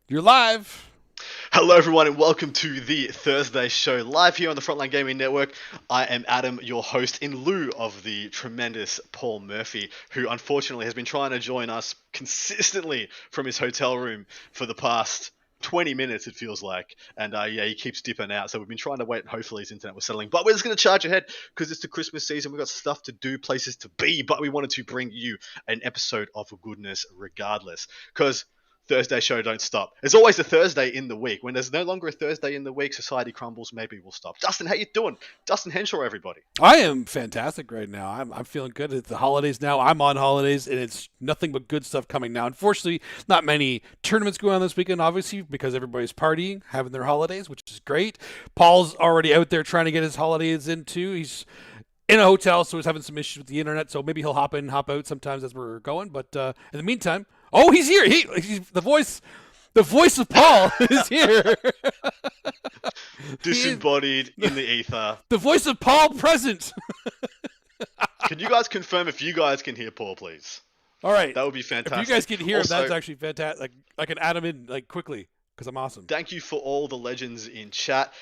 You're live. Hello, everyone, and welcome to the Thursday show live here on the Frontline Gaming Network. I am Adam, your host, in lieu of the tremendous Paul Murphy, who unfortunately has been trying to join us consistently from his hotel room for the past 20 minutes, it feels like. And he keeps dipping out. So we've been trying to wait, and hopefully his internet was settling. But we're just going to charge ahead because it's the Christmas season. We've got stuff to do, places to be. But we wanted to bring you an episode of goodness regardless. Because Thursday show don't stop. There's always a Thursday in the week. When there's no longer a Thursday in the week, society crumbles, maybe we'll stop. Dustin, how you doing? Dustin Henshaw, everybody. I am fantastic right now. I'm feeling good. It's the holidays now. I'm on holidays, and it's nothing but good stuff coming now. Unfortunately, not many tournaments going on this weekend, obviously, because everybody's partying, having their holidays, which is great. Paul's already out there trying to get his holidays in, too. He's in a hotel, so he's having some issues with the internet, so maybe he'll hop in and hop out sometimes as we're going. But in the meantime, oh, he's here. He's the voice of Paul is here. Disembodied in the ether. The voice of Paul present. Can you guys confirm if you guys can hear Paul, please? All right. That would be fantastic. If you guys can hear him, Also, that's actually fantastic. I can add him in quickly because I'm awesome. Thank you for all the legends in chat.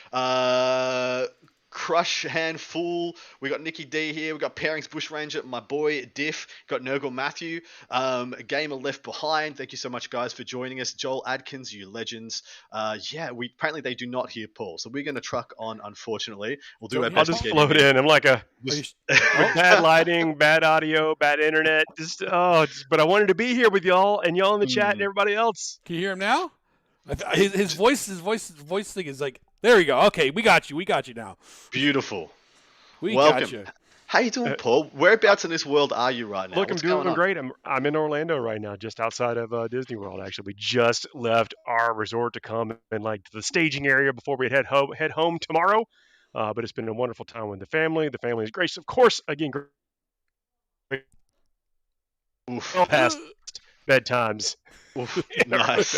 Crush Handful. We got Nicky D here. We got Pairings Bushranger, my boy Diff. Got Nurgle Matthew. Gamer Left Behind. Thank you so much, guys, for joining us. Joel Adkins, you legends. Apparently they do not hear Paul, so we're going to truck on. Unfortunately, we'll do our best. I'll just float in. I'm like with bad lighting, bad audio, bad internet. But I wanted to be here with y'all and y'all in the chat and everybody else. Can you hear him now? His voice thing is like. There we go. Okay, we got you. We got you now. Beautiful. Welcome. Got you. How you doing, Paul? Whereabouts in this world are you right now? Look, I'm doing great. I'm in Orlando right now, just outside of Disney World. Actually, we just left our resort to come and to the staging area before we head home tomorrow. But it's been a wonderful time with the family. The family is gracious, of course. Again, great. Past bedtimes. Nice.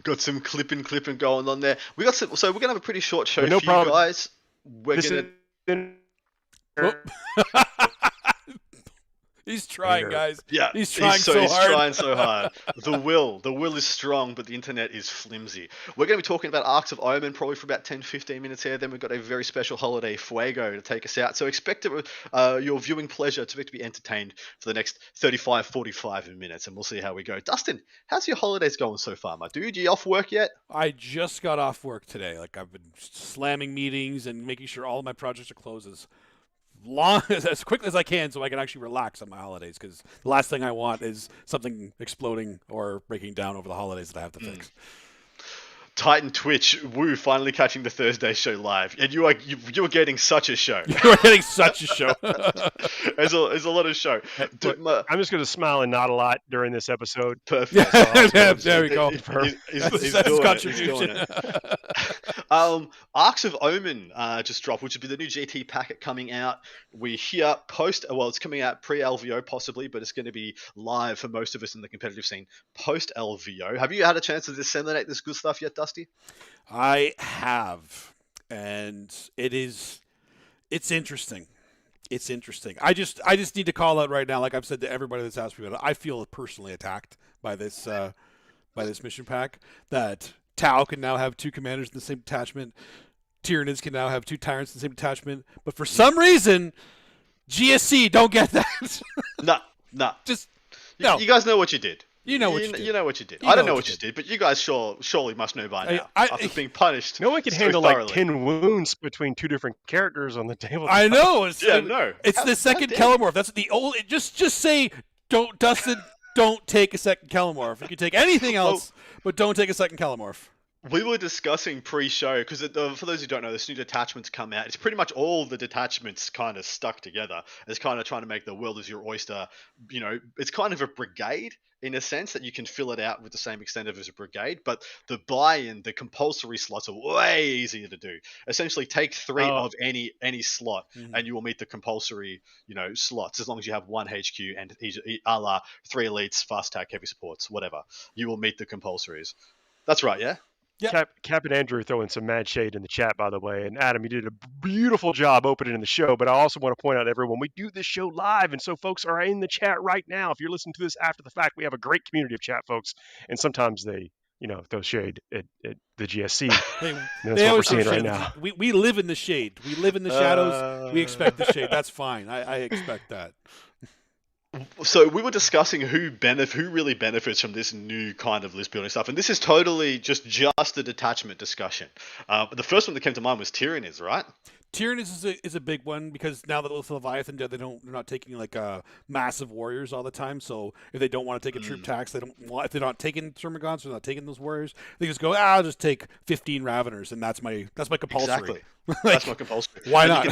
Got some clipping going on there. We're gonna have a pretty short show for you guys. He's trying, guys. Yeah, he's trying so hard. He's trying so hard. The will is strong, but the internet is flimsy. We're going to be talking about Arks of Omen probably for about 10-15 minutes here. Then we've got a very special holiday, Fuego, to take us out. So expect your viewing pleasure to be entertained for the next 35-45 minutes, and we'll see how we go. Dustin, how's your holidays going so far, my dude? You off work yet? I just got off work today. I've been slamming meetings and making sure all of my projects are closed as quickly as I can so I can actually relax on my holidays, because the last thing I want is something exploding or breaking down over the holidays that I have to fix. Titan Twitch, woo, finally catching the Thursday show live. And you are getting such a show. You're getting such a show. There's a lot of show. I'm just going to smile and nod a lot during this episode. Perfect. There we go. He's That's contribution. Arks of Omen just dropped, which would be the new GT packet coming out. We hear it's coming out pre-LVO possibly, but it's going to be live for most of us in the competitive scene post-LVO. Have you had a chance to disseminate this good stuff yet, Dusty? I have, and it's interesting. It's interesting. I just need to call out right now, like I've said to everybody that's asked me about it, I feel personally attacked by this mission pack, that Tau can now have 2 commanders in the same detachment, Tyranids can now have 2 tyrants in the same detachment, but for some reason, GSC don't get that. No. Just no. You guys know what you did. You know what you did. You know what you did. I don't know what you did, but you guys surely must know by now. After being punished. No one can handle thoroughly. 10 wounds between 2 different characters on the table. I know. It's How the second Kelemorph. That's the old. Just say, Dustin, don't take a second Kelemorph. You can take anything else, but don't take a second Kelemorph. We were discussing pre-show, because for those who don't know, this new detachment's come out. It's pretty much all the detachments kind of stuck together. It's kind of trying to make the world as your oyster. It's kind of a brigade in a sense that you can fill it out with the same extent as a brigade, but the buy-in, the compulsory slots are way easier to do. Essentially, take 3 of any slot, and you will meet the compulsory, slots, as long as you have 1 HQ and a la 3 elites, fast attack, heavy supports, whatever. You will meet the compulsories. That's right, yeah? Yep. Captain Andrew throwing some mad shade in the chat, by the way. And Adam, you did a beautiful job opening the show. But I also want to point out to everyone, we do this show live. And so folks are in the chat right now. If you're listening to this after the fact, we have a great community of chat folks. And sometimes they throw shade at the GSC. Hey, That's they what we're always throw seeing right shade. now. We live in the shade. We live in the shadows. We expect the shade. That's fine. I expect that. So we were discussing who really benefits from this new kind of list building stuff, and this is totally just a detachment discussion. The first one that came to mind was Tyranids, right? Tyranids is a big one because now that with Leviathan dead, they're not taking like massive warriors all the time. So if they don't want to take a troop tax, if they're not taking Termagants, they're not taking those warriors. They just go, I'll just take 15 Raveners, and that's my compulsory. Exactly. That's my compulsory. Why not?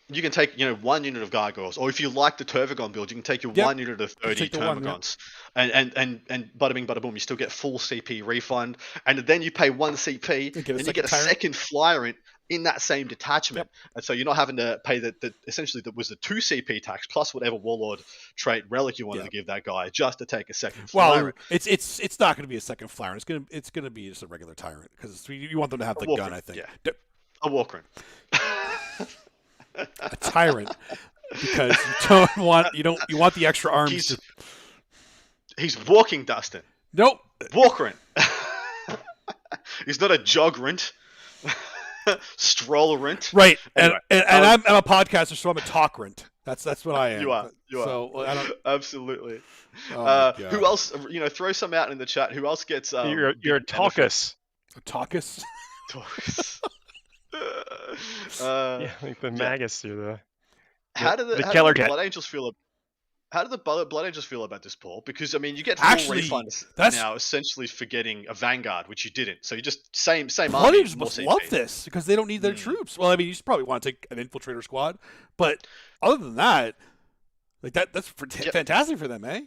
You can take 1 unit of Gargoyles, or if you like the Turvagon build, you can take your 1 unit of 30 Termagants, and bada bing bada boom, you still get full CP refund, and then you pay 1 CP, and you get a second flyer in that same detachment, and so you're not having to pay essentially that was the 2 CP tax plus whatever Warlord trait relic you wanted to give that guy just to take a second flyer. Well, it's not going to be a second flyer. It's going to be just a regular tyrant because you want them to have the gun. I think a Walker. A tyrant, because you want the extra arms. He's walking, Dustin. Nope. Walkerant. He's not a jogrant. Strollerant. Right. Anyway, and I'm a podcaster, so I'm a talkrant. That's what I am. You are. So I don't. Absolutely. Oh who else? Throw some out in the chat. Who else gets? You're a Talkus. A Talkus. Talkus. Like the Magus or how do the Keller Blood Angels feel? How do the Blood Angels feel about this, Paul? Because I mean, you get full refunds now, essentially for getting a Vanguard, which you didn't. So you just same Blood Angels must love this because they don't need their troops. Well, I mean, you probably want to take an infiltrator squad, but other than that, like that's fantastic for them, eh?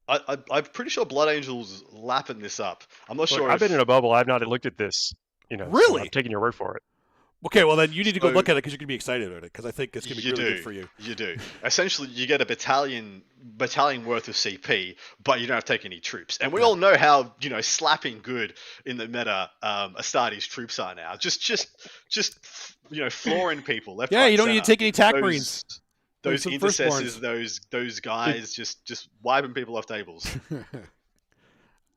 I'm pretty sure Blood Angels lapping this up. I'm not sure. I've been in a bubble. I've not looked at this. Really? So I'm taking your word for it. Okay, well then you need to go look at it because you're going to be excited about it because I think it's going to be really good for you. You do. Essentially, you get a battalion worth of CP, but you don't have to take any troops. And we all know how slapping good in the meta Astartes troops are now. Just flooring people. Left, you don't need to take any TAC Marines. Those intercessors, those guys, just wiping people off tables.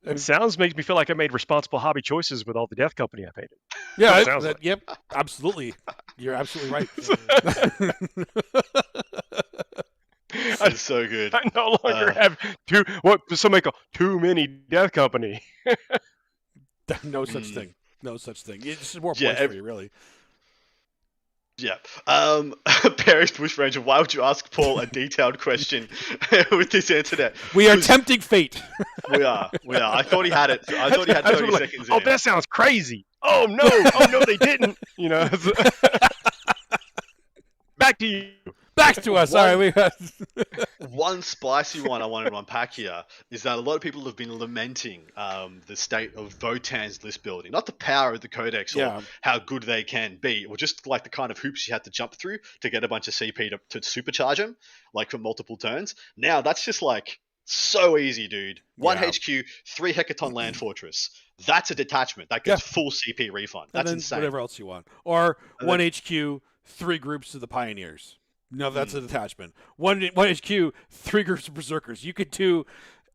It makes me feel like I made responsible hobby choices with all the Death Company I painted. Yeah, yep, absolutely. You're absolutely right. It's so good. I no longer have too many Death Company. No such thing. No such thing. It's just more points for you, really. Yeah. Paris Bushranger, why would you ask Paul a detailed question with this internet? We are tempting fate. We are. I thought he had it. I thought he had 30 seconds. Oh, that sounds crazy. Oh no. Oh no, they didn't. Back to you. Back to us. Sorry, One spicy one I wanted to unpack here is that a lot of people have been lamenting the state of Votan's list building. Not the power of the Codex or how good they can be, or just like the kind of hoops you had to jump through to get a bunch of CP to supercharge them, like for multiple turns. Now that's just like so easy, dude. 1 HQ, 3 Hecaton Land Fortress. That's a detachment. That gets full CP refund. That's insane. Whatever else you want. Or 1 HQ, 3 groups of the Pioneers. No, that's a detachment. One HQ, 3 groups of Berserkers. You could do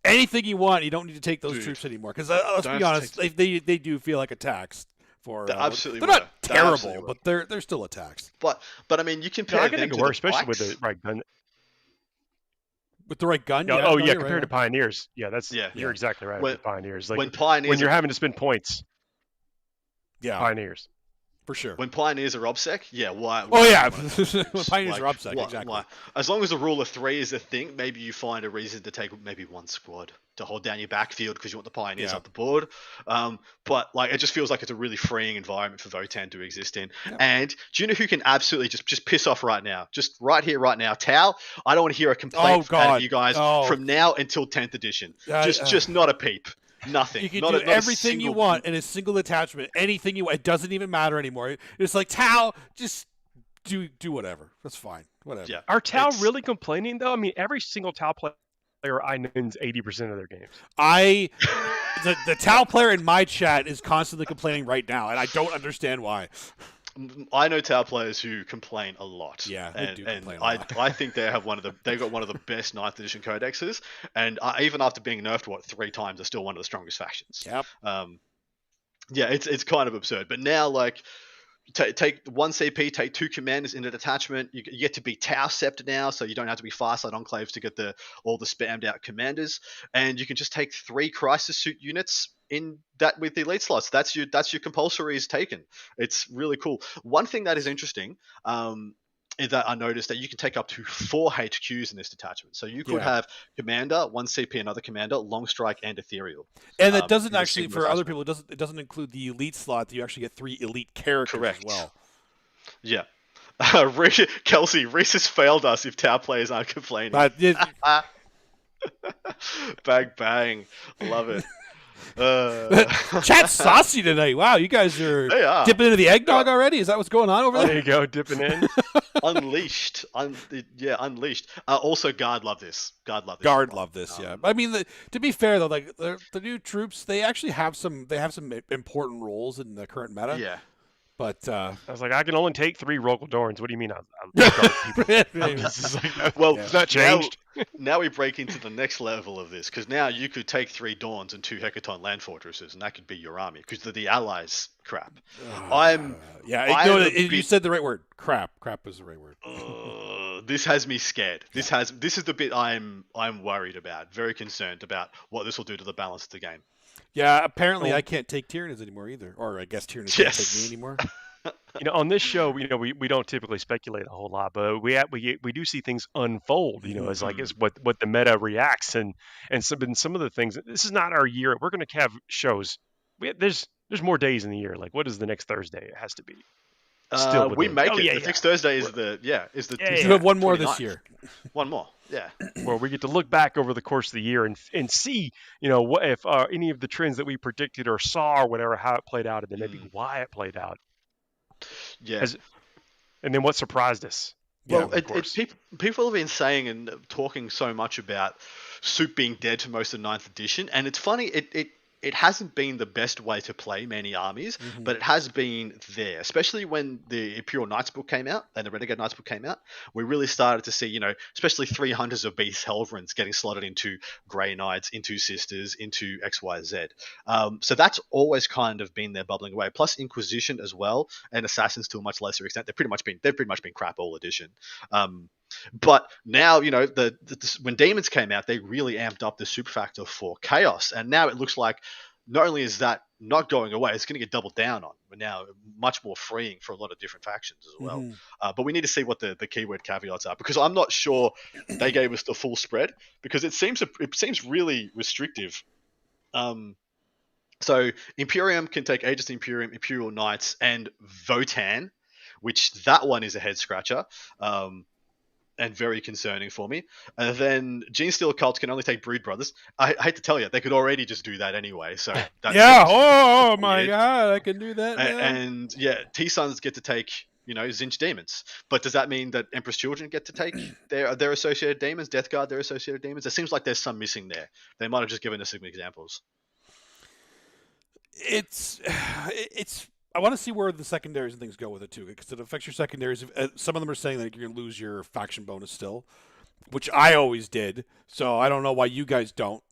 anything you want. You don't need to take those troops anymore. Because let's be honest, they do feel like a tax. They're not terrible, but they're still a tax. But I mean, you compare them to especially with the right gun. With the right gun? Compared to Pioneers. Yeah, you're exactly right. With Pioneers, like when you're having to spend points. Yeah, Pioneers. For sure. When Pioneers are OBSEC, why? When Pioneers are OBSEC, exactly. Why? As long as the rule of 3 is a thing, maybe you find a reason to take maybe 1 squad to hold down your backfield because you want the Pioneers up the board. But it just feels like it's a really freeing environment for Votan to exist in. Yeah. And do you know who can absolutely just piss off right now? Just right here, right now. Tau, I don't want to hear a complaint out of you guys from now until 10th edition. Just not a peep. Nothing. You can do everything you want in a single attachment. Anything you want. It doesn't even matter anymore. It's like, Tau, just do whatever. That's fine. Whatever. Yeah. Are Tau really complaining, though? I mean, every single Tau player I know wins 80% of their games. The Tau player in my chat is constantly complaining right now, and I don't understand why. I know Tau players who complain a lot. Yeah, they do complain a I, lot. I think they've got one of the best 9th edition codexes, and even after being nerfed 3 times, they're still one of the strongest factions. Yep. Yeah, it's kind of absurd. But now, like, take 1 CP, take 2 commanders in a detachment. You get to be Tau Scepter now, so you don't have to be Farsight Enclaves to get all the spammed out commanders, and you can just take 3 Crisis Suit units in that with the elite slots. That's your compulsory is taken. It's really cool. One thing that is interesting is that I noticed that you can take up to 4 HQs in this detachment. So you could have Commander, 1 CP, another Commander, Long Strike, and Ethereal. And it doesn't actually, for other people, it doesn't include the elite slot. You actually get 3 elite characters as well. Yeah. Kelsey, Reese has failed us if Tau players aren't complaining. Bang, bang. Love it. Chat's saucy tonight. Wow, you guys are dipping into the eggnog already? Is that what's going on over there? There you go, dipping in. Unleashed. Unleashed. Also, Guard love this. Guard love this, yeah. I mean, to be fair though, like the new troops, they actually have some important roles in the current meta. Yeah. But I was like, I can only take 3 Rogel Dorns. What do you mean? It's not changed. Now we break into the next level of this, because now you could take 3 Dawns and 2 Hecaton Land Fortresses, and that could be your army, because the allies crap. You said the right word. Crap is the right word. This has me scared. This is the bit I'm worried about. Very concerned about what this will do to the balance of the game. Yeah, apparently I can't take Tyranids anymore either, or I guess Tyranids can't take me anymore. On this show, we don't typically speculate a whole lot, but we do see things unfold. As what the meta reacts and some of the things. This is not our year. We're going to have shows. There's more days in the year. Like, what is the next Thursday? It has to be. We make it. The next Thursday is You have one more 29th. this year. One more. Yeah. Where we get to look back over the course of the year and see, what if any of the trends that we predicted or saw or whatever, how it played out, and then maybe why it played out. Yeah. And then what surprised us. Well, people have been saying and talking so much about Soup being dead for most of 9th edition, and it's funny, it hasn't been the best way to play many armies, but it has been there, especially when the Imperial Knights book came out and the Renegade Knights book came out. We really started to see, especially 3 Hunters of Beast Helverins getting slotted into Grey Knights, into Sisters, into XYZ. So that's always kind of been there bubbling away. Plus Inquisition as well, and Assassins to a much lesser extent. They've pretty much been crap all edition. But now, when Demons came out, they really amped up the super factor for Chaos. And now it looks like not only is that not going away, it's going to get doubled down on. But now much more freeing for a lot of different factions as well. But we need to see what the keyword caveats are, because I'm not sure they gave us the full spread, because it seems really restrictive. So Imperium can take Aegis Imperium, Imperial Knights, and Votan, which that one is a head scratcher. And very concerning for me. And then Genestealer cults can only take Brood Brothers. I hate to tell you, they could already just do that anyway. So that's oh my god, I can do that. And T-Sons get to take Zinch demons. But does that mean that Empress Children get to take their associated demons, Death Guard their associated demons? It seems like there's some missing there. They might have just given us some examples. It's I want to see where the secondaries and things go with it too, because it affects your secondaries. Some of them are saying that you're going to lose your faction bonus still, which I always did. So I don't know why you guys don't.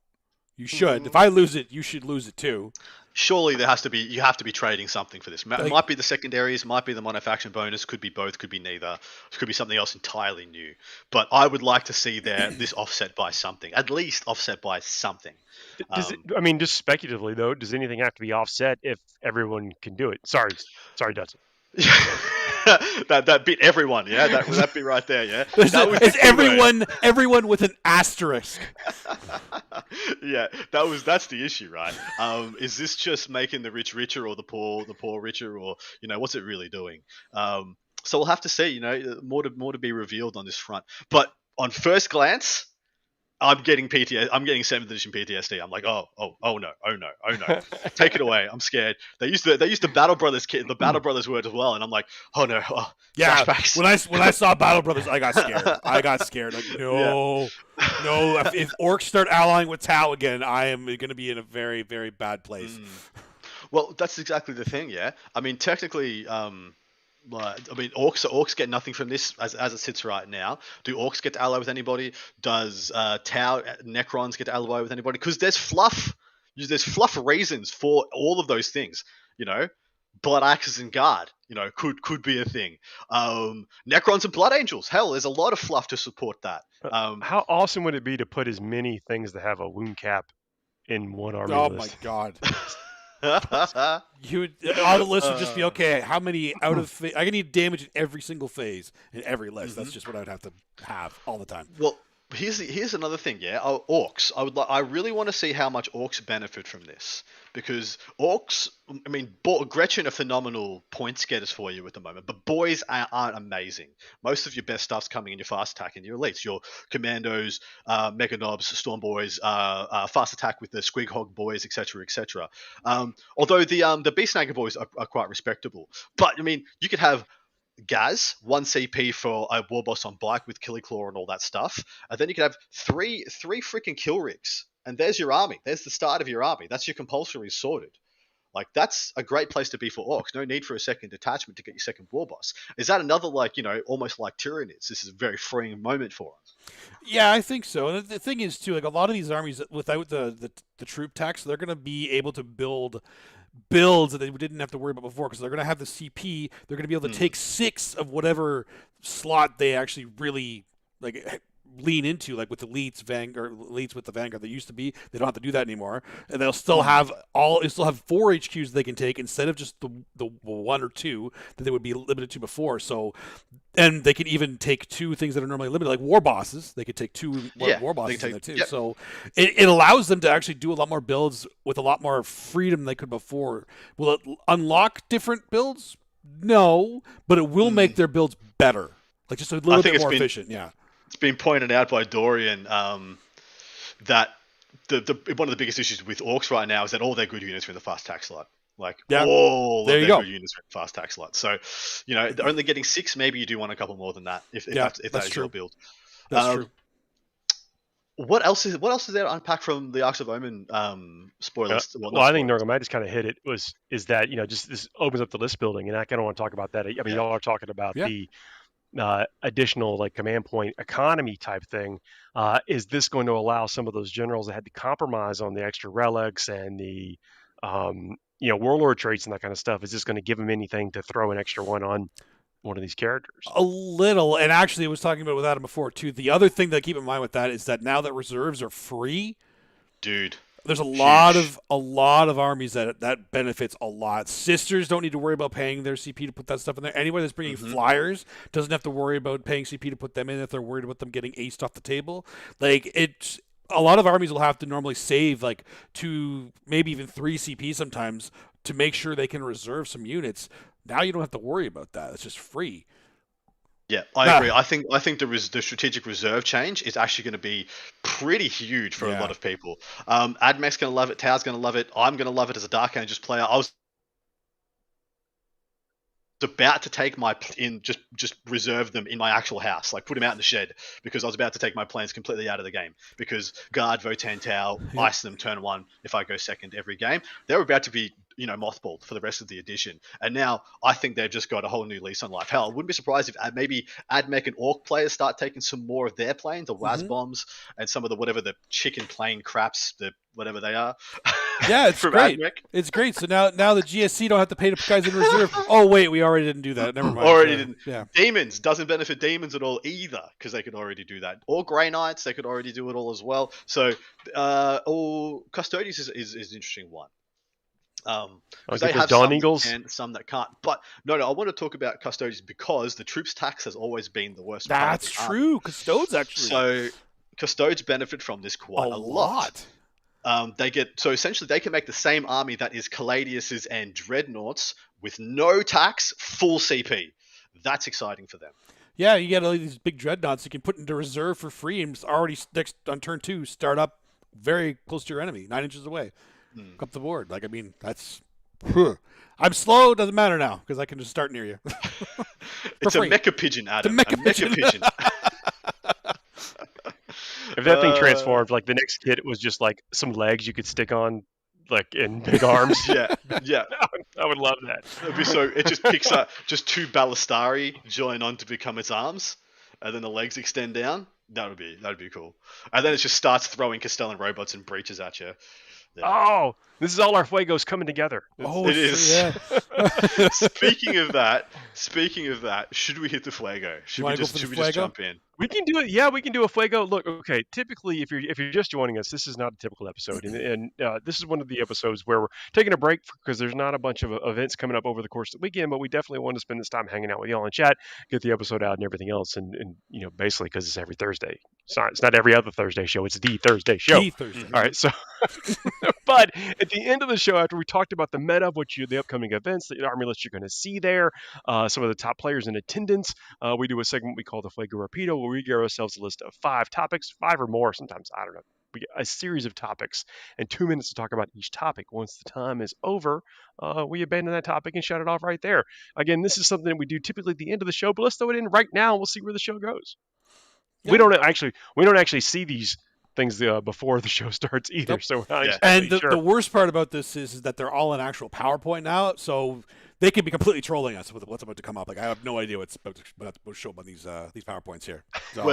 You should. If I lose it, you should lose it too. Surely you have to be trading something for this. It might be the secondaries, might be the monofaction bonus, could be both, could be neither. It could be something else entirely new. But I would like to see this offset by something, at least offset by something. Just speculatively though, does anything have to be offset if everyone can do it? Sorry, Dustin. that bit everyone, yeah, that bit right there, yeah. It's everyone with an asterisk. Yeah, that's the issue, right? Is this just making the rich richer or the poor richer, or what's it really doing? So we'll have to see. More to be revealed on this front. But on first glance, I'm getting PTSD. I'm getting 7th edition PTSD. I'm like, oh no, take it away. I'm scared. They used the Battle Brothers kit, the Battle Brothers word as well, and I'm like, oh no. Yeah. Flashbacks. When I saw Battle Brothers, I got scared. Like, no. If orcs start allying with Tau again, I am going to be in a very, very bad place. Well, that's exactly the thing. Yeah. I mean, technically, I mean, orcs get nothing from this as it sits right now. Do orcs get to ally with anybody? Does Tau Necrons get to ally with anybody? Because there's fluff. There's fluff reasons for all of those things. Blood axes and guard. Could be a thing. Necrons and blood angels. Hell, there's a lot of fluff to support that. How awesome would it be to put as many things that have a wound cap in one army Oh list? my god. All the lists would just be okay. How many out of I need damage in every single phase in every list. That's just what I would have to have all the time. Well, here's another thing. Yeah, orcs. I really want to see how much orcs benefit from this, because orcs. I mean, Gretchen are phenomenal points getters for you at the moment, but boys aren't amazing. Most of your best stuff's coming in your fast attack and your elites, your commandos, mega knobs, storm boys, fast attack with the squig hog boys, etc., etc. Although the beast snagger boys are quite respectable, but I mean, you could have Gaz, 1 CP for a war boss on bike with Killy Claw and all that stuff. And then you could have three freaking kill rigs. And there's your army. There's the start of your army. That's your compulsory sorted. Like, that's a great place to be for orcs. No need for a second detachment to get your second war boss. Is that another, almost like Tyranids? This is a very freeing moment for us. Yeah, I think so. And the thing is, too, like, a lot of these armies, without the troop tax, they're going to be able to build builds that they didn't have to worry about before, because they're going to have the CP. They're going to be able to take 6 of whatever slot they actually really lean into, like with elites, elites with the Vanguard. They used to be. They don't have to do that anymore, and they'll still have 4 HQs they can take instead of just the 1 or 2 that they would be limited to before. So, and they can even take 2 things that are normally limited, like war bosses. They could take 2 war bosses in there too. Yep. So it allows them to actually do a lot more builds with a lot more freedom than they could before. Will it unlock different builds? No, but it will make their builds better, like just a little bit more efficient. Yeah. It's been pointed out by Dorian that one of the biggest issues with orcs right now is that all their good units are in the fast attack slot. All of their good units are in the fast attack slot. So, they're only getting 6. Maybe you do want a couple more than that if that's true. Your build. That's true. What else is there to unpack from the Arks of Omen spoilers? I think Norgam, I just kind of hit it. Is that just this opens up the list building, and I kind of want to talk about that. I mean, y'all are talking about the additional command point economy type thing. Is this going to allow some of those generals that had to compromise on the extra relics and the warlord traits and that kind of stuff? Is this going to give them anything to throw an extra one on one of these characters? A little, and actually I was talking about it with Adam before too. The other thing to keep in mind with that is that now that reserves are free, dude, there's a lot of armies that benefits a lot. Sisters don't need to worry about paying their CP to put that stuff in there. Anybody that's bringing flyers doesn't have to worry about paying CP to put them in if they're worried about them getting aced off the table. A lot of armies will have to normally save 2, maybe even 3 CP sometimes to make sure they can reserve some units. Now you don't have to worry about that. It's just free. Yeah, I agree. I think the strategic reserve change is actually going to be pretty huge for a lot of people. Admech's going to love it. Tau's going to love it. I'm going to love it as a Dark Angels player. I was about to take just reserve them in my actual house, put them out in the shed, because I was about to take my plans completely out of the game, because guard Votan Tau, ice them turn 1 if I go second every game. They were about to be mothballed for the rest of the edition, and now I think they've just got a whole new lease on life. Hell, I wouldn't be surprised if maybe Admech and Orc players start taking some more of their planes, the WAS bombs, and some of the chicken plane craps, the whatever they are. Yeah, it's great. Admech. It's great. So now the GSC don't have to pay the guys in reserve. Oh wait, we already didn't do that. Never mind. Already didn't. Yeah. Demons doesn't benefit demons at all either, because they could already do that. Or Grey Knights, they could already do it all as well. So, Custodians is an interesting one. They have Dawn some Eagles and some that can't. But no, I want to talk about Custodians because the troops tax has always been the worst. That's true. Custodes actually. So Custodes benefit from this quite a lot. Essentially they can make the same army that is Caladius's and Dreadnoughts with no tax, full CP. That's exciting for them. Yeah, you get all these big Dreadnoughts you can put into reserve for free, and already next on turn 2 start up very close to your enemy, 9 inches away. Up the board. That's... I'm slow, doesn't matter now, because I can just start near you. It's free. A mecha pigeon, Adam. A mecha pigeon. If that thing transformed, the next kit was just some legs you could stick on like in big arms. Yeah. I would love that. It'd be so. It just picks up just 2 Ballistari join on to become its arms, and then the legs extend down. That'd be cool. And then it just starts throwing Castellan robots and breaches at you. Yeah. Oh, this is all our Fuegos coming together. It is. Yeah. Speaking of that, should we hit the Fuego? Should we just jump in? We can do it. Yeah, we can do a Fuego. Look, okay. Typically, if you're just joining us, this is not a typical episode, and this is one of the episodes where we're taking a break because there's not a bunch of events coming up over the course of the weekend. But we definitely want to spend this time hanging out with y'all in chat, get the episode out, and everything else. And basically because it's every Thursday. It's not every other Thursday show. It's the Thursday show. The Thursday. All right. So, but at the end of the show, after we talked about the meta of the upcoming events, the army list you're going to see there, some of the top players in attendance, we do a segment we call the Fuego Rapido, where we give ourselves a list of 5 topics, 5 or more. Sometimes, I don't know. We get a series of topics and 2 minutes to talk about each topic. Once the time is over, we abandon that topic and shut it off right there. Again, this is something that we do typically at the end of the show, but let's throw it in right now and we'll see where the show goes. Yeah. We don't actually see these things before the show starts either. Nope. So we're not And sure. the worst part about this is that they're all in actual PowerPoint now, so they could be completely trolling us with what's about to come up. Like I have no idea what's about to show up on these PowerPoints here. So.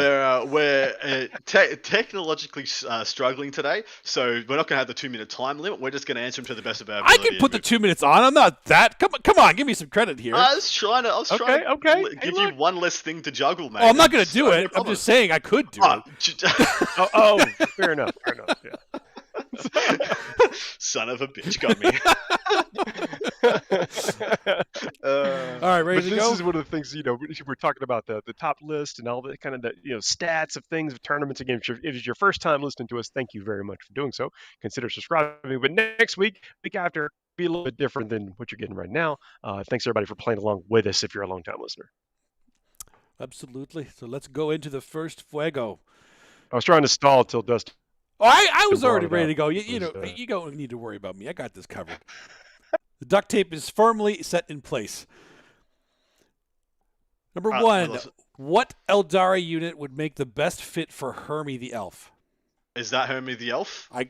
We're technologically struggling today, so we're not going to have the 2-minute time limit. We're just going to answer them to the best of our ability. I can put the 2 minutes on. I'm not that. Come on, give me some credit here. I was trying to give you one less thing to juggle, man. Oh, I'm not going to do it. I'm just saying I could do it. Fair enough. Yeah. Son of a bitch, got me. All right, ready to go? This is one of the things, we're talking about the top list and all the kind of the stats of things, of tournaments. Again, if it's your first time listening to us, thank you very much for doing so. Consider subscribing. But next week after, be a little bit different than what you're getting right now. Thanks everybody for playing along with us if you're a long-time listener. Absolutely. So let's go into the first Fuego. I was trying to stall till Dustin. Oh, I was already ready to go. You don't need to worry about me. I got this covered. The duct tape is firmly set in place. Number 1, what Eldari unit would make the best fit for Hermie the Elf? Is that Hermie the Elf? Have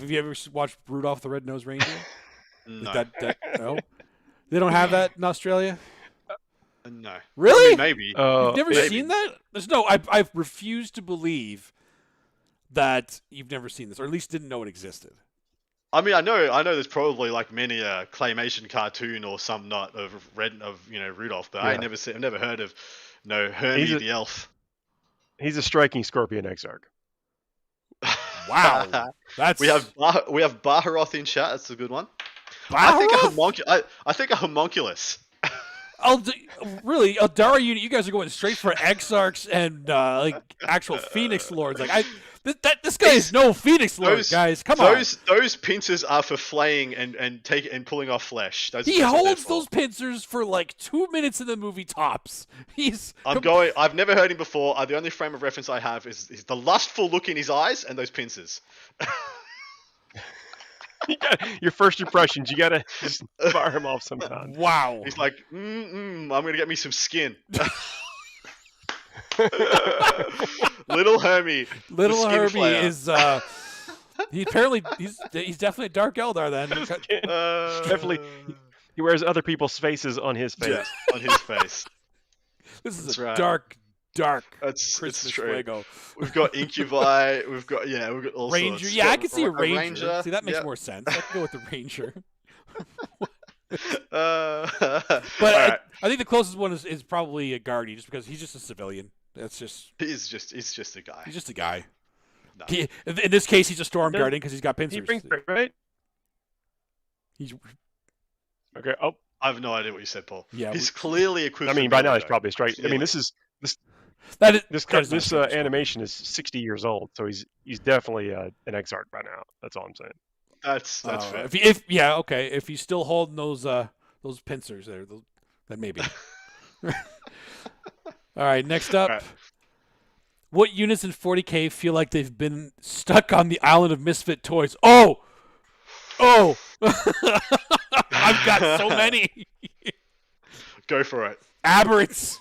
you ever watched Rudolph the Red-Nosed Reindeer? No. No? They don't have that in Australia? No. Really? I mean, maybe. You've never seen that? I refuse to believe that you've never seen this, or at least didn't know it existed. I mean, I know. There's probably like many a claymation cartoon or some nut of Rudolph, but I've never heard of Hermie the Elf. He's a striking Scorpion Exarch. Wow, we have Baharoth in chat. That's a good one. Baharoth? I think a homunculus. Really, Eldari unit? You guys are going straight for Exarchs and actual Phoenix Lords. This guy is no Phoenix Lord, guys. Come on. Those pincers are for flaying and pulling off flesh. He holds those pincers for like 2 minutes in the movie tops. I've never heard him before. The only frame of reference I have is the lustful look in his eyes and those pincers. Your first impressions, you gotta just fire him off sometime. Wow. He's like, I'm gonna get me some skin. Little Hermie. Little Hermie is he's definitely a dark Eldar then. Definitely, he wears other people's faces on his face. Yeah, on his face. This is dark Christmas Fuego. We've got Incubi. We've got all Ranger. Sorts. Yeah, I can see a Ranger. See, that makes more sense. I can go with the Ranger. But I think the closest one is probably a Guardian, just because he's just a civilian. He's just a guy. He's just a guy. No. In this case, he's a Storm Guardian because he's got pincers. He brings right. He's okay. Oh, I have no idea what you said, Paul. Yeah, he's clearly equipped. I mean, by now he's probably straight. Clearly. I mean, this animation is 60 years old, so he's definitely an Exarch by now. That's all I'm saying. That's fair. If he's still holding those pincers there, then maybe. All right, next up. Right. What units in 40K feel like they've been stuck on the island of misfit toys? Oh! I've got so many. Go for it. Aberrants.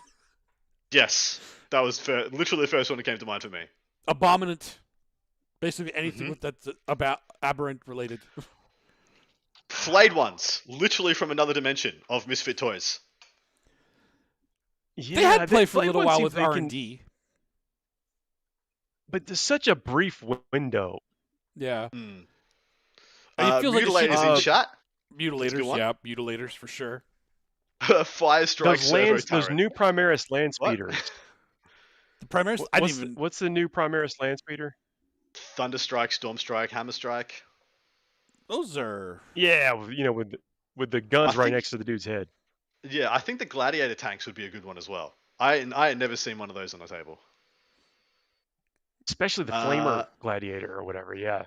Yes, that was literally the first one that came to mind for me. Abominant. Basically anything that's about aberrant related. Flayed ones, literally from another dimension of Misfit Toys. They had play for a Blade little One while seems with they can- R&D. But there's such a brief window. Yeah. Mm. It feels like it should Mutilators in be- chat. Mutilators, one. yeah, mutilators for sure. Fire Strike Servo Those Turret. new Primaris land What? speeders. The Primaris, I didn't even. What's the new Primaris land speeder? Thunder Strike, Storm Strike, Hammer Strike. Those are. Yeah, with the guns I right think- next to the dude's head. Yeah, I think the Gladiator tanks would be a good one as well. I had never seen one of those on the table. Especially the Flamer Gladiator or whatever, yeah.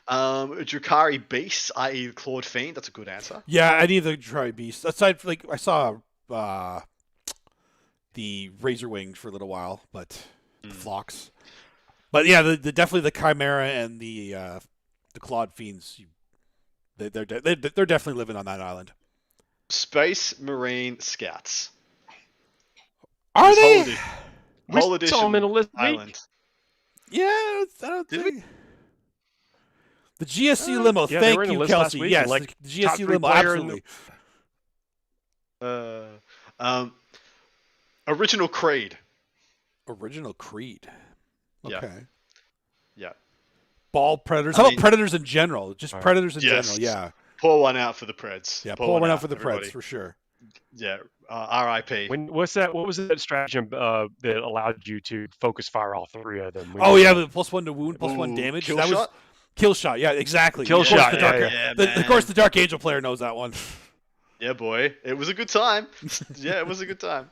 Drakari Beast, i.e. Clawed Fiend. That's a good answer. Yeah, I need the try beast. Aside, I saw the Razor Wings for a little while, but the Phlox. But yeah, the definitely the Chimera and the Clawed Fiends. They're definitely living on that island. Space Marine Scouts. Are This they? Whole We edition saw 'em in a list week. island. Yeah, I don't Did think. The GSC limo. yeah, they Thank were in the you, list last Kelsey. week, Yes, and, like, the top GSC three limo. player in the- Absolutely. Original Creed. Original Creed. Yeah. Okay. Yeah. Ball Predators. I How mean- about Predators in general? Just All right. Predators in Yes. general. Yeah. Pour one out for the Preds. Yeah. Pull one out for the everybody. Preds for sure. Yeah. RIP. What was that stratagem that allowed you to focus fire all three of them? Oh yeah, the +1 to wound, +1 Ooh, damage. kill that was shot? kill shot. Yeah, exactly. Kill Of course, shot, the yeah, Dark, yeah. of course, the Dark Angel player knows that one. Yeah, boy. It was a good time. Yeah, it was a good time.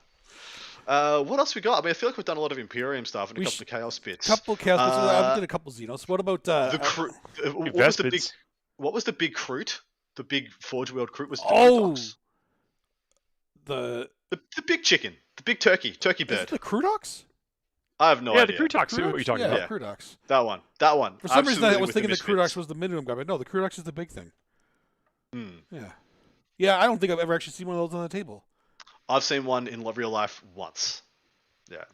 What else we got? I mean, I feel like we've done a lot of Imperium stuff and a We couple of Chaos bits. Couple chaos. I did a couple Xenos. What about The what was the big? Vespids. What was the big Kroot? The big Forge World Kroot was the Oh! Krutox? the The big chicken, the big turkey is bird. it the Crudox? I have no Yeah, idea. the Crutox. What are you talking yeah, about? Crudox. That one. For some reason, I Absolutely was with thinking the Misfits. Crudox was the minimum guy, but no, the Crudox is the big thing. Hmm. Yeah. Yeah, I don't think I've ever actually seen one of those on the table. I've seen one in real life once. Yeah.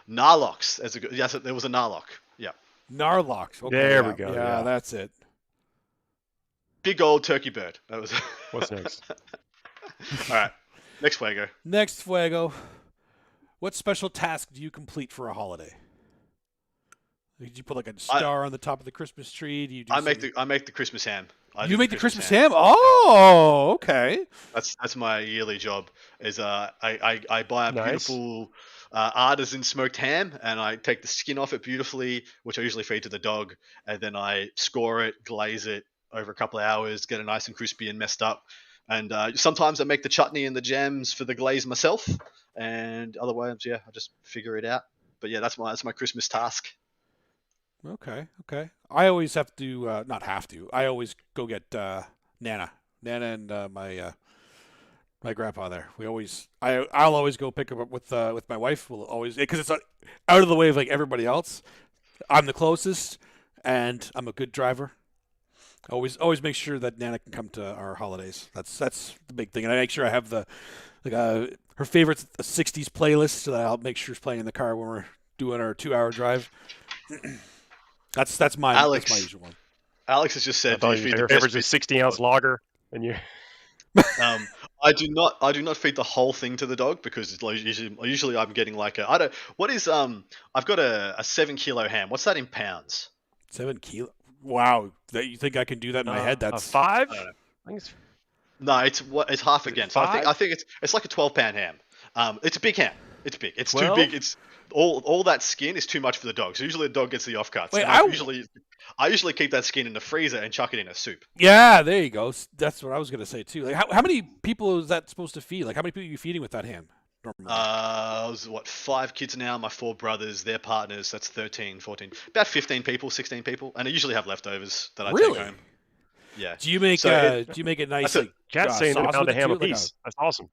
Narlox as a good. Yes, there was a Narlock. Yeah. Narlox. Okay, There yeah. we go, Yeah, yeah. that's it. Big old turkey bird. That was. What's next? All right. Next Fuego. Next, Fuego. What special task do you complete for a holiday? Did you put like a star on the top of the Christmas tree? Do you do I make something- the Christmas ham. You make the Christmas ham? Oh, okay. That's my yearly job. Is I buy a Nice. beautiful artisan smoked ham and I take the skin off it beautifully, which I usually feed to the dog, and then I score it, glaze it over a couple of hours, get it nice and crispy and messed up. And sometimes I make the chutney and the jams for the glaze myself, and otherwise, yeah, I just figure it out. But yeah, that's my Christmas task. Okay. I always have to, not have to. I always go get Nana and my grandpa there. I'll always go pick him up with my wife. We'll always, because it's out of the way of like everybody else. I'm the closest, and I'm a good driver. Always make sure that Nana can come to our holidays. That's the big thing, and I make sure I have her favorite '60s playlist, so that I'll make sure it's playing in the car when we're doing our 2-hour drive. That's my usual one. Alex has just I said, thought "Do you feed your the best favorite's a bits?" 60-ounce lager, and you. I do not feed the whole thing to the dog because it's usually I'm getting like I've got a 7 kilo ham. What's that in pounds? 7 kilo. Wow, you think I can do that in my head? A That's 5? I don't know. I think it's No, it's half again. So I five? think it's like a 12-pound ham. It's a big ham. It's big. It's 12? too big. It's all that skin is too much for the dog. So usually the dog gets the offcuts. Wait, And I usually keep that skin in the freezer and chuck it in a soup. yeah. There you go. That's what I was gonna say too. Like, how many people is that supposed to feed? Like, how many people are you feeding with that ham? Normally? I was 5 kids now. My 4 brothers, their partners. That's 13, 14, about 15 people, 16 people, and I usually have leftovers that I Really? take home. Yeah. Do you make So it nice? that's a- Like, Cat's saying sauce a pound with of it ham too? a Like piece. That's awesome.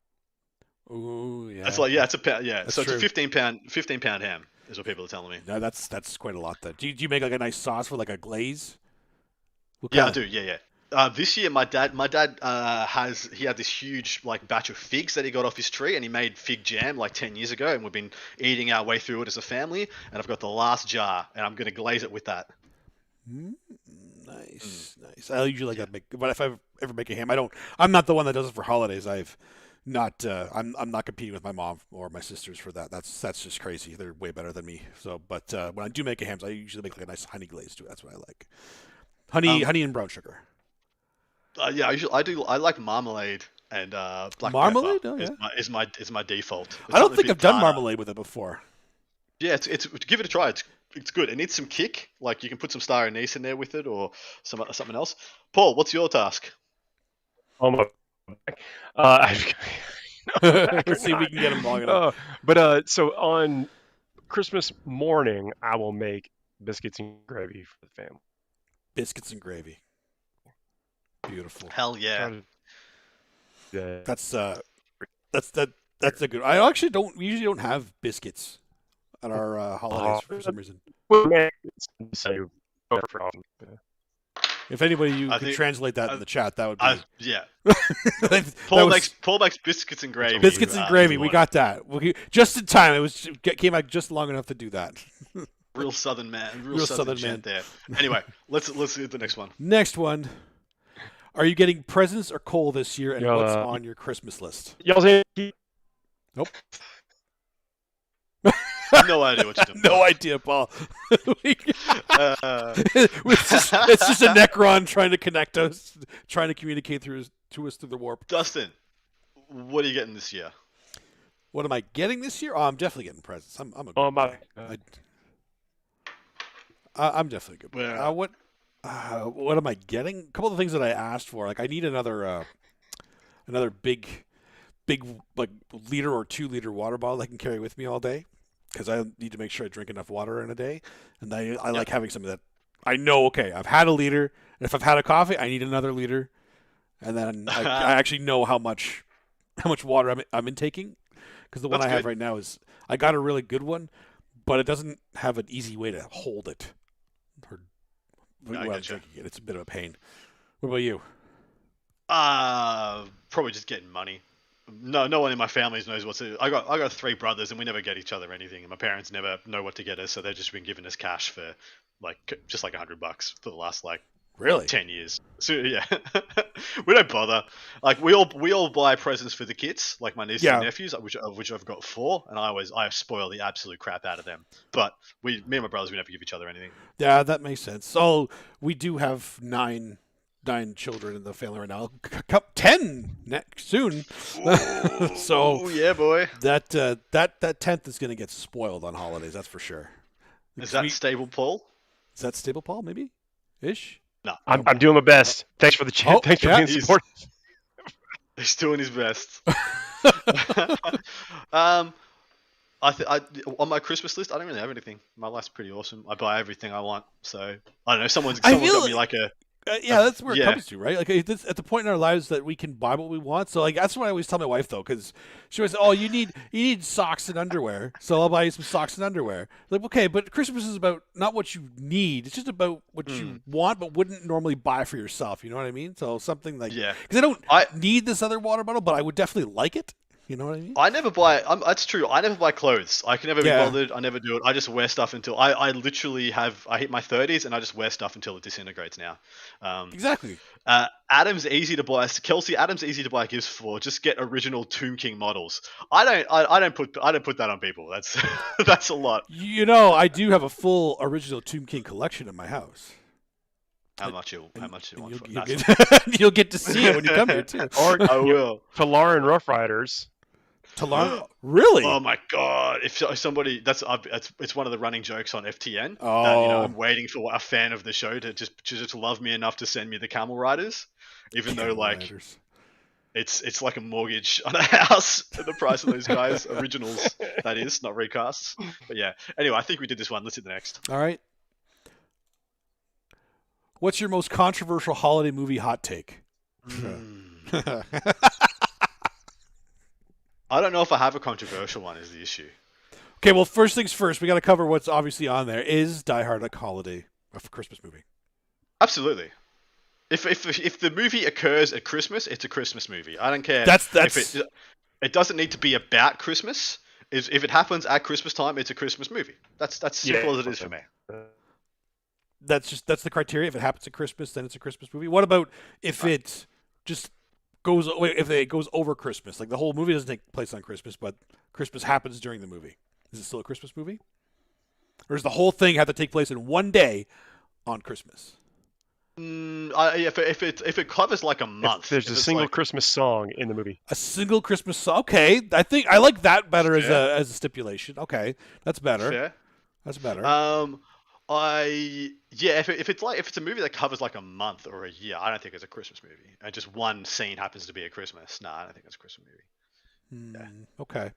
Ooh, yeah. That's like it's a pound. Yeah. That's So it's true. a 15 pound ham is what people are telling me. No, that's quite a lot. Then do you make like a nice sauce for like a glaze? What Yeah, I kind do. Yeah. This year, my dad had this huge like batch of figs that he got off his tree, and he made fig jam like 10 years ago, and we've been eating our way through it as a family. And I've got the last jar, and I'm gonna glaze it with that. Nice. Nice. I usually like that make, but if I ever make a ham, I'm not the one that does it for holidays. I'm not competing with my mom or my sisters for that. That's just crazy. They're way better than me. So, but when I do make a ham, I usually make like a nice honey glaze to it. That's what I like. Honey and brown sugar. Yeah, I like marmalade and black marmalade. pepper. Oh, yeah. is my default. I don't think I've done marmalade with it before. Yeah, it's give it a try. It's good. It needs some kick. Like you can put some star anise in there with it or something else. Paul, what's your task? Let's see if we can get them long enough. So on Christmas morning, I will make biscuits and gravy for the family. Biscuits and gravy. Beautiful. Hell yeah. That's a good. I actually usually don't have biscuits at our holidays for some reason. If anybody could translate that in the chat, that would be. Yeah. Paul makes biscuits and gravy. Biscuits and gravy. We got that. Just in time. Came out just long enough to do that. Real Southern man. Real Southern man there. Anyway, let's get the next one. Next one. Are you getting presents or coal this year, and what's on your Christmas list? Y'all say nope. No idea what you're doing. No idea, Paul. It's just a Necron trying to connect us, trying to communicate to us through the warp. Dustin, what are you getting this year? What am I getting this year? Oh, I'm definitely getting presents. I'm a good guy. I'm definitely good. Yeah. What am I getting? A couple of things that I asked for. Like I need another big like liter or 2 liter water bottle I can carry with me all day, because I need to make sure I drink enough water in a day. And I like having something that I know. Okay, I've had a liter, and if I've had a coffee, I need another liter, and then I actually know how much water I'm intaking, because the one I have right now is I got a really good one, but it doesn't have an easy way to hold it. While drinking it, it's a bit of a pain. What about you? Probably just getting money. No one in my family knows what to. I got 3 brothers, and we never get each other anything. And my parents never know what to get us, so they've just been giving us cash for just like $100 for the last really 10 years. So yeah, we don't bother. Like we all buy presents for the kids, like my nieces and nephews, which I've got 4, and I spoil the absolute crap out of them. But me and my brothers, we never give each other anything. Yeah, that makes sense. So we do have 9 children in the family right now. 10 next soon. So yeah, boy. That 10th is going to get spoiled on holidays. That's for sure. Is that stable, Paul? Is that stable, Paul? Maybe ish. No, I'm doing my best. Thanks for the chat. Thanks for being supportive. He's doing his best. On my Christmas list, I don't really have anything. My life's pretty awesome. I buy everything I want. So I don't know. Someone got me like a. That's where it comes to, right? Like it's at the point in our lives that we can buy what we want. So that's what I always tell my wife though, because she always, you need socks and underwear, so I'll buy you some socks and underwear. Like, okay, but Christmas is about not what you need; it's just about what you want, but wouldn't normally buy for yourself. You know what I mean? So something like because I don't need this other water bottle, but I would definitely like it. You know what I mean? I never buy. That's true. I never buy clothes. I can never be bothered. I never do it. I just wear stuff until I literally have. I hit my 30s and I just wear stuff until it disintegrates now. Exactly. Adam's easy to buy. Kelsey, Adam's easy to buy gifts for. Just get original Tomb King models. I don't put that on people. That's that's a lot. You know, I do have a full original Tomb King collection in my house. How much you want? You'll get to see it when you come here too. Or I will. Talaran Rough Riders. Really? Oh my god! If somebody, it's one of the running jokes on FTN. Oh. That, I'm waiting for a fan of the show to just love me enough to send me the Camel Riders, even though it's like a mortgage on a house at the price of those guys. Originals, that is, not recasts. But yeah. Anyway, I think we did this one. Let's hit the next. All right. What's your most controversial holiday movie hot take? I don't know if I have a controversial one is the issue. Okay, well, first things first, we got to cover what's obviously on there. Is Die Hard a holiday, a Christmas movie? Absolutely. If the movie occurs at Christmas, it's a Christmas movie. I don't care. It doesn't need to be about Christmas. If it happens at Christmas time, it's a Christmas movie. That's simple as it is for me. that's the criteria. If it happens at Christmas, then it's a Christmas movie. What about if it just if it goes over Christmas? Like the whole movie doesn't take place on Christmas, but Christmas happens during the movie. Is it still a Christmas movie? Or does the whole thing have to take place in one day on Christmas? If it covers like a month, if there's a single Christmas song in the movie. A single Christmas song. Okay, I think I like that better as a stipulation. Okay, that's better. Fair. That's better. If it's a movie that covers like a month or a year, I don't think it's a Christmas movie. And just one scene happens to be a Christmas. No, I don't think it's a Christmas movie. Okay.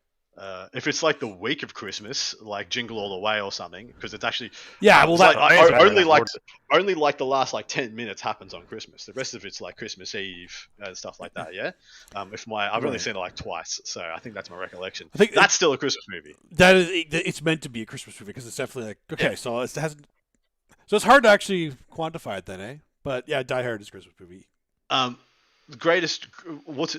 If it's like the week of Christmas, like Jingle All the Way or something, because it's actually only like the last like 10 minutes happens on Christmas. The rest of it's like Christmas Eve and stuff like that. Yeah. I've only seen it like twice, so I think that's my recollection. I think that's still a Christmas movie. It's meant to be a Christmas movie because it's definitely like so it hasn't. So it's hard to actually quantify it then, eh? But yeah, Die Hard is a Christmas movie. What's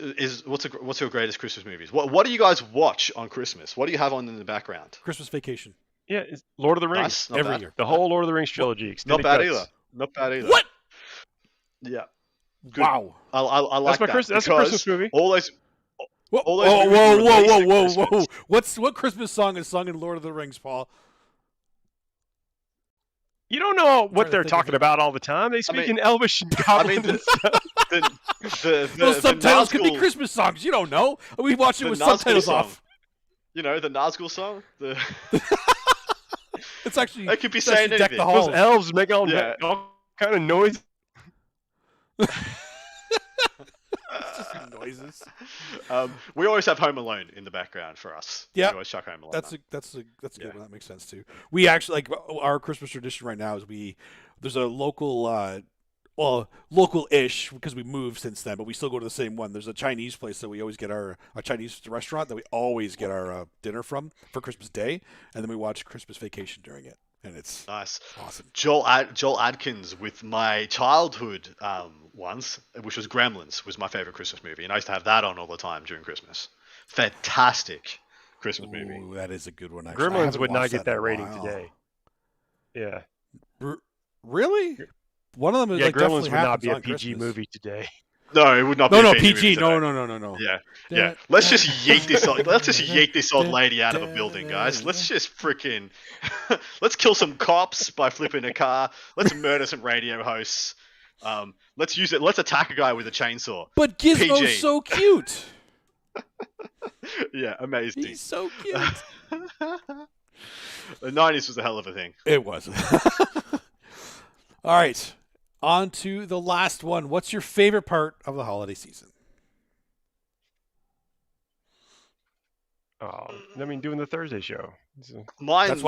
your greatest Christmas movies? What do you guys watch on Christmas? What do you have on in the background? Christmas Vacation. Yeah, it's Lord of the Rings. Nice, every year. The whole Lord of the Rings trilogy. Not bad either. Not bad either. What? Yeah. Good. Wow. I like that. That's a Christmas movie. All those Whoa! What Christmas song is sung in Lord of the Rings, Paul? You don't know what they're talking about all the time. They speak in Elvish and Goblin and stuff. The subtitles could be Christmas songs. You don't know. We watch it with subtitles off. You know, the Nazgul song? It's actually... It could be saying anything. Those elves make all kind of noise. Just noises. We always have Home Alone in the background for us. Yeah. We always chuck Home Alone. That's a good one. That makes sense too. We actually, like, our Christmas tradition right now is there's a local... local-ish because we moved since then, but we still go to the same one. There's a Chinese place that we always get a Chinese restaurant that we always get our dinner from for Christmas Day, and then we watch Christmas Vacation during it, and it's nice, awesome. Joel Adkins with my childhood once, which was Gremlins, was my favorite Christmas movie, and I used to have that on all the time during Christmas. Fantastic Christmas movie. That is a good one. Actually. Gremlins would not get that rating today. Yeah. Really? One of them is Gremlins would not be a PG Christmas. movie today. No, it would not be a PG. No. Yeah. Let's just yeet this old lady out of a building, guys. Let's just freaking let's kill some cops by flipping a car. Let's murder some radio hosts. Let's attack a guy with a chainsaw. But Gizmo's so cute. Yeah, amazing. He's so cute. The 90s was a hell of a thing. It was. All right. On to the last one. What's your favorite part of the holiday season? Doing the Thursday show. Mine is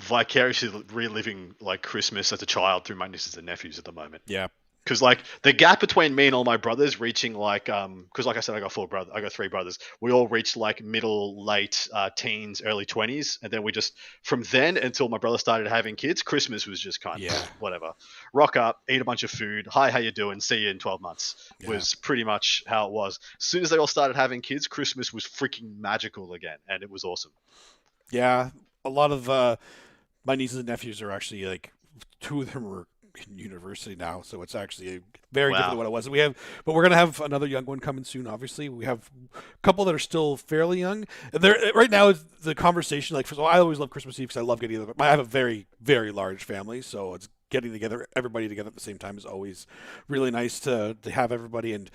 vicariously reliving like Christmas as a child through my nieces and nephews at the moment. Yeah. Because like the gap between me and all my brothers reaching like because like I said I got three brothers. We all reached like middle late teens, early 20s, and then we just from then until my brother started having kids, Christmas was just kind of whatever. Rock up, eat a bunch of food. Hi, how you doing? See you in 12 months. Was pretty much how it was. As soon as they all started having kids, Christmas was freaking magical again, and it was awesome. Yeah, a lot of my nieces and nephews are actually like 2 of them are in university now, so it's actually very different than what it was. But we're gonna have another young one coming soon. Obviously, we have a couple that are still fairly young. Right now, the conversation like I always love Christmas Eve because I love getting together. I have a very, very large family, so it's getting everybody together at the same time is always really nice to have everybody. And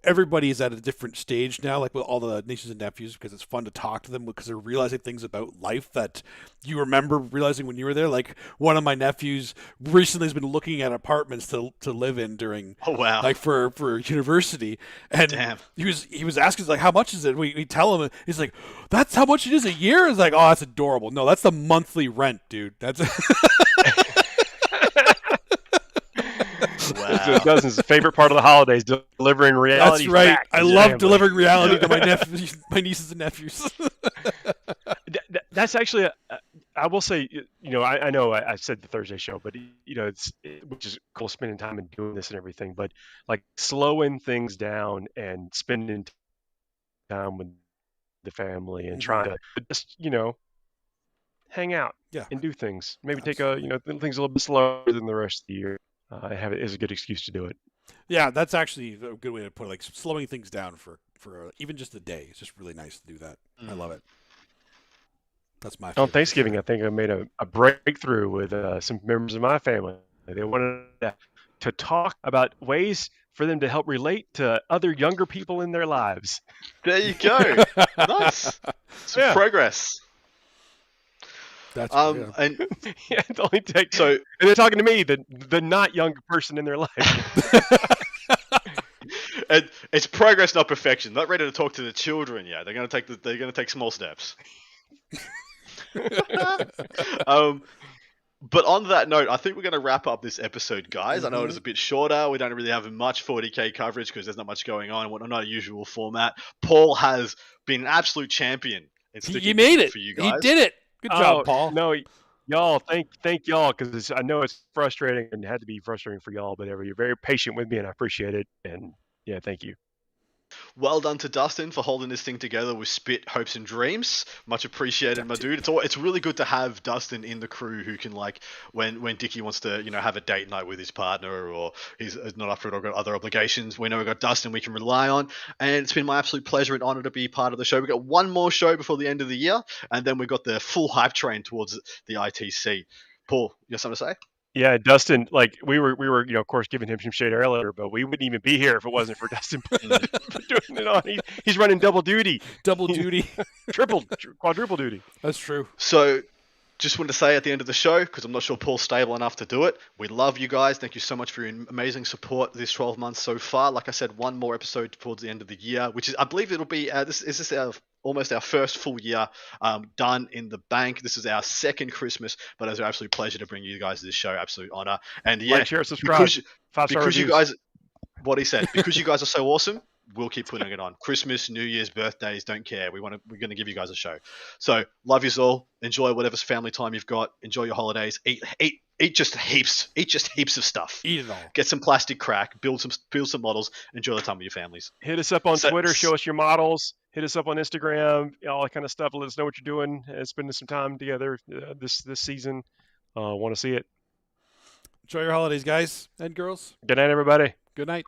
everybody is at a different stage now, like with all the nieces and nephews, because it's fun to talk to them because they're realizing things about life that you remember realizing when you were there. Like one of my nephews recently has been looking at apartments to live in during like for university, and he was asking like how much is it? We tell him, he's like, that's how much it is a year. It's like, oh, that's adorable. No, that's the monthly rent, dude. That's Wow. Dustin's favorite part of the holidays, delivering reality. That's right. I love delivering reality to my nieces and nephews. That's actually, I will say, I know I said the Thursday show, but which is cool spending time and doing this and everything, but like slowing things down and spending time with the family and trying to just, hang out, Yeah. and do things. Maybe take things a little bit slower than the rest of the year. Have it as a good excuse to do it. Yeah, that's actually a good way to put it. Like slowing things down for even just a day. It's just really nice to do that. I love it. That's my favorite. On Thanksgiving, I think I made a breakthrough with some members of my family. They wanted to talk about ways for them to help relate to other younger people in their lives. There you go. Nice. Some progress. That's and yeah, it only takes. So, and they're talking to me, the not young person in their life. and it's progress, not perfection. Not ready to talk to the children yet. They're going to take small steps. But on that note, I think we're going to wrap up this episode, guys. I know it is a bit shorter. We don't really have much 40K coverage because there's not much going on. We're not a usual format. Paul has been an absolute champion. He made it for you guys. He did it. Good job, Paul. No, y'all, thank y'all, because I know it's frustrating and had to be frustrating for y'all, but you're very patient with me, and I appreciate it. And yeah, thank you. Well done to Dustin for holding this thing together with spit, hopes, and dreams. Much appreciated, my dude. It's really good to have Dustin in the crew who can, like, when Dicky wants to, have a date night with his partner or he's not up for it or got other obligations, we know we've got Dustin we can rely on. And it's been my absolute pleasure and honor to be part of the show. We've got one more show before the end of the year, and then we've got the full hype train towards the ITC. Paul, you have something to say? Yeah, Dustin, like we were, of course, giving him some shade earlier, but we wouldn't even be here if it wasn't for Dustin doing it on. He's running double duty, quadruple duty. That's true. So, just wanted to say at the end of the show, because I'm not sure Paul's stable enough to do it, we love you guys. Thank you so much for your amazing support this 12 months so far. Like I said, one more episode towards the end of the year, which is, I believe it'll be, this is almost our first full year done in the bank. This is our second Christmas, but it's an absolute pleasure to bring you guys this show. Absolute honor. And yeah, like, share, subscribe, because you guys, what he said, because you guys are so awesome, we'll keep putting it on. Christmas, New Year's, birthdays, don't care. We're going to give you guys a show. So love you all. Enjoy whatever family time you've got. Enjoy your holidays. Eat just heaps. Eat just heaps of stuff. Eat it all. Get some plastic crack. Build some models. Enjoy the time with your families. Hit us up on Twitter. Show us your models. Hit us up on Instagram. All that kind of stuff. Let us know what you're doing. Spending some time together this season. Want to see it. Enjoy your holidays, guys and girls. Good night, everybody. Good night.